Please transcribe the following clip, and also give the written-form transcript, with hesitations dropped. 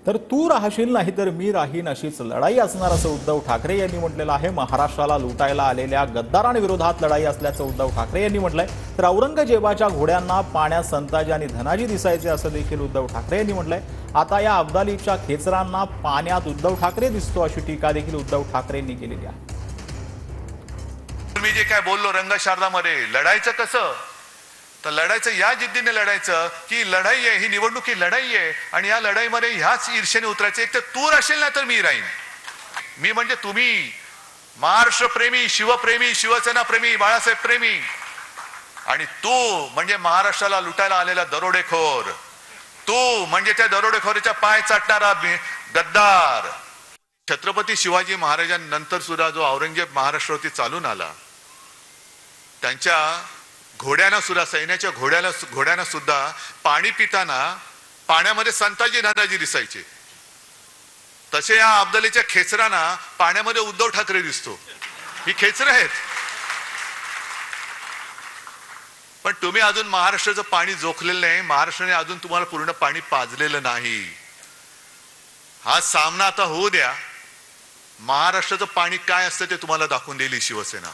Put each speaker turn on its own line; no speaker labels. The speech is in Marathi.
तर तू राहशील नाही तर मी राहीन अशीच लढाई असणार असं उद्धव ठाकरे यांनी म्हटलेलं आहे। महाराष्ट्राला लुटायला आलेल्या गद्दारांविरोधात लढाई असल्याचं उद्धव ठाकरे यांनी म्हटलंय। तर औरंगजेबाच्या घोड्यांना पाण्यात संताजी आणि धनाजी दिसायचे असं देखील उद्धव ठाकरे यांनी म्हटलंय। आता या अब्दालीच्या खेचरांना पाण्यात उद्धव ठाकरे दिसतो अशी टीका देखील उद्धव ठाकरेंनी केलेली आहे।
मी जे काय बोललो रंगशारदामध्ये लढायचं कसं, तर लढायचं या जिद्दीने लढायचं की लढाई आहे, ही निवडणूक ही लढाई आहे आणि या लढाईमध्ये ह्याच ईर्ष्येने उतरायचं। एक तर तू राहशील ना तर मी राहीन। मी म्हणजे तुम्ही महाराष्ट्र प्रेमी, शिवप्रेमी, शिवसेना प्रेमी, बाळासाहेब प्रेमी, आणि तू म्हणजे महाराष्ट्राला लुटायला आलेला दरोडेखोर, तू म्हणजे त्या दरोडेखोरीच्या पाय चाटणारा गद्दार। छत्रपती शिवाजी महाराजांनंतर सुद्धा जो औरंगजेब महाराष्ट्रावरती चालून आला, त्यांच्या घोड्यांना सुद्धा, सैन्याच्या घोड्यांना सुद्धा पाणी पिताना पाण्यामध्ये संताजी धनाजी दिसायचे। तसे या अब्दालीच्या खेचरांना पाण्यामध्ये उद्धव ठाकरे दिसतो। ही खेचरं आहेत, पण तुम्ही अजून महाराष्ट्राचं पाणी जोखलेलं नाही। महाराष्ट्राने अजून तुम्हाला पूर्ण पाणी पाजलेलं नाही। हा सामना आता होऊ द्या। महाराष्ट्राचं पाणी काय असतं ते तुम्हाला दाखवून देईल शिवसेना।